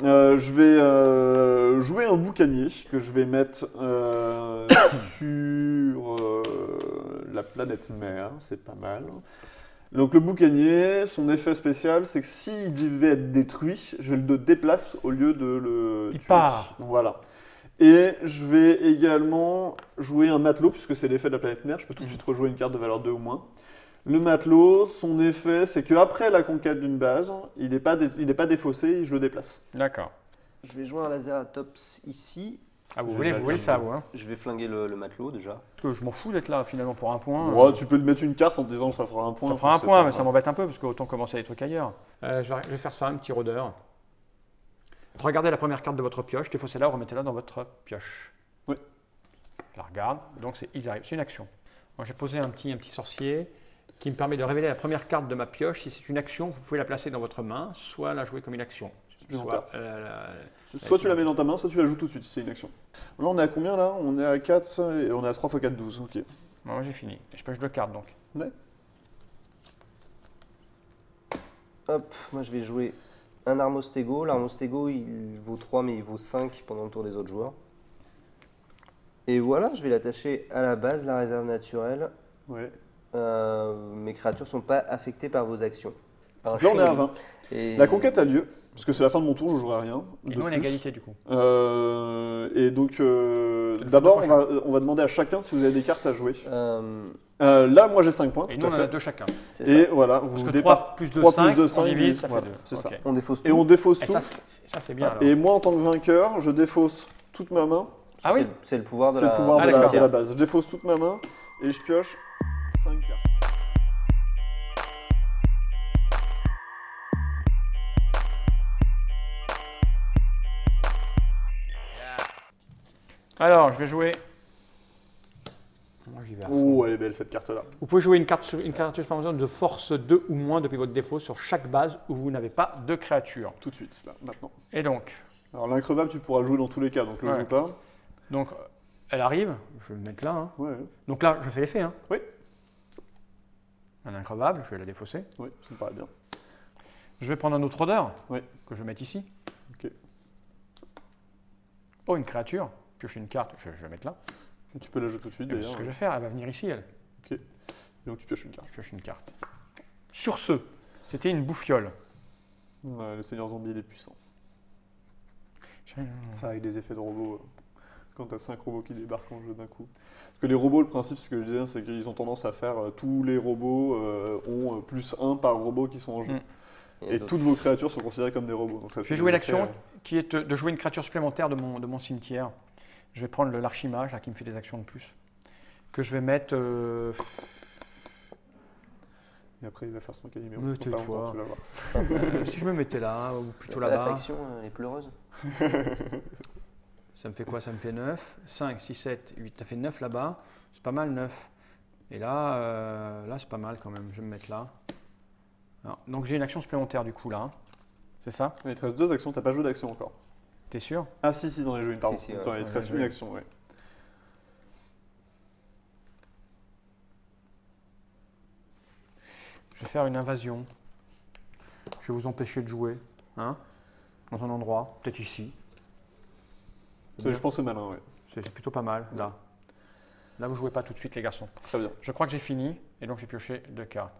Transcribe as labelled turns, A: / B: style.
A: Je vais jouer un boucanier que je vais mettre sur la planète mer, c'est pas mal. Donc le boucanier, son effet spécial, c'est que s'il devait être détruit, je vais le déplace au lieu de le
B: Il
A: tuer.
B: part.
A: Voilà. Et je vais également jouer un matelot, puisque c'est l'effet de la planète mer, je peux tout de suite rejouer une carte de valeur 2 ou moins. Le matelot, son effet, c'est qu'après la conquête d'une base, il n'est pas défaussé, je le déplace.
B: D'accord.
C: Je vais jouer un laser à tops ici.
B: Ah, vous
A: Génial,
B: voulez ça, vous, hein?
C: Je vais flinguer le matelot déjà.
B: Parce que je m'en fous d'être là, finalement, pour un point.
A: Ouais, tu peux te mettre une carte en te disant que ça fera un point.
B: Ça fera un
A: c'est
B: point,
A: pas
B: mais ça
A: grave.
B: m'embête un peu, parce qu'autant commencer des trucs ailleurs. Je vais faire ça, un petit rôdeur. Regardez la première carte de votre pioche, défaussez-la, remettez-la dans votre pioche.
A: Oui.
B: Je la regarde, donc ils arrivent. C'est une action. Moi, j'ai posé un petit sorcier qui me permet de révéler la première carte de ma pioche. Si c'est une action, vous pouvez la placer dans votre main, soit la jouer comme une action.
A: Supplémentaire.
B: Soit,
A: Soit tu la mets dans ta main, soit tu la joues tout de suite, si c'est une action. Là, on est à combien là? On est à 4 et on est à 3 x 4, 12. Ok.
B: Moi, j'ai fini. Et je pioche 2 cartes, donc.
A: Ouais.
C: Hop, moi je vais jouer un Armostego. L'Armostego il vaut 3 mais il vaut 5 pendant le tour des autres joueurs. Et voilà, je vais l'attacher à la base, la réserve naturelle.
A: Ouais.
C: Mes créatures ne sont pas affectées par vos actions. Par un
A: Là, on est à
C: shinobi.
A: 20.
C: Et
A: La conquête a lieu, parce que c'est la fin de mon tour, je jouerai rien.
B: Et
A: de
B: nous, on est à
A: plus.
B: égalité, du coup.
A: Et donc,
B: le
A: d'abord,
B: fais
A: on va demander à chacun si vous avez des cartes à jouer.
C: euh,
A: Là, moi j'ai 5 points,
B: Et
A: tout
B: nous,
A: à
B: on en a
A: fait.
B: 2 chacun.
C: c'est ça.
A: Et voilà,
B: Parce
A: vous
B: que
A: départ
B: 3 plus 2,
A: 3
B: 5,
A: plus 2,
B: on
A: 5,
B: divise, ça fait
A: voilà,
B: 2.
A: c'est ça.
C: On défausse tout.
A: Et on défausse
B: Et
A: tout.
B: ça c'est bien, alors.
A: Et moi, en tant que vainqueur, je défausse toute ma main.
B: Ah oui?
C: C'est le pouvoir de
A: C'est
C: la,
A: le pouvoir
B: Ah,
A: de la
B: d'accord.
A: base. Je défausse toute ma main et je pioche 5 cartes.
B: Alors, je vais jouer. Moi, j'y vais à fond.
A: Oh, elle est belle cette carte-là.
B: Vous pouvez jouer une carte supplémentaire de force 2 ou moins depuis votre défaut sur chaque base où vous n'avez pas de créature.
A: Tout de suite, là, maintenant.
B: Et donc,
A: Alors l'increvable, tu pourras le jouer dans tous les cas, donc je le
B: Ouais.
A: joue pas.
B: elle arrive. Je vais le mettre là. Hein.
A: Ouais,
B: Donc là, je fais l'effet. Hein.
A: Oui.
B: Un increvable, je vais la défausser.
A: oui, ça me paraît bien.
B: Je vais prendre un autre odeur
A: Oui.
B: que je vais mettre ici.
A: Ok.
B: Oh, une créature. Piocher une carte, je vais la mettre là.
A: Et tu peux la jouer tout de suite
B: Et
A: d'ailleurs.
B: ce que je vais faire, elle va venir ici, elle.
A: Ok. Et donc tu pioches une carte.
B: Je pioche une carte. Sur ce, c'était une bouffiole.
A: Ouais, le Seigneur Zombie, il est puissant. Ça avec des effets de robots. Quand t'as 5 robots qui débarquent en jeu d'un coup. Parce que les robots, le principe, ce que je disais, c'est qu'ils ont tendance à faire tous les robots ont plus 1 par robot qui sont en jeu.
B: Mm.
A: Et toutes vos créatures sont considérées comme des robots. Donc ça
B: Je
A: fait
B: vais jouer
A: des
B: l'action
A: effets,
B: qui est de jouer une créature supplémentaire de mon cimetière. Je vais prendre l'archimage là, qui me fait des actions de plus. Que je vais mettre.
A: Et après, il va faire son calimero.
B: Mais
A: Dans pas
B: tais-toi.
A: longtemps, tu vas voir.
B: Si je me mettais là, ou plutôt
C: La
B: là-bas.
C: faction, elle est pleureuse.
B: Ça me fait quoi? Ça me fait 9. 5, 6, 7, 8. Ça fait 9 là-bas. C'est pas mal 9. Et là, là c'est pas mal quand même. Je vais me mettre là. Alors, donc j'ai une action supplémentaire du coup là. Hein. C'est ça?
A: Il te reste 2 actions, t'as pas joué d'action encore.
B: T'es sûr?
A: Ah si, t'en as joué une, pardon.
C: Si, ouais.
A: Attends, il te
B: Ouais,
A: reste
B: j'ai
A: une
B: joué.
A: action, ouais.
B: Je vais faire une invasion. Je vais vous empêcher de jouer. Hein, dans un endroit, peut-être ici.
A: Je pense que c'est malin, ouais.
B: C'est plutôt pas mal, là. Là, vous jouez pas tout de suite, les garçons.
A: Très bien.
B: Je crois que j'ai fini, et donc j'ai pioché 2 cartes.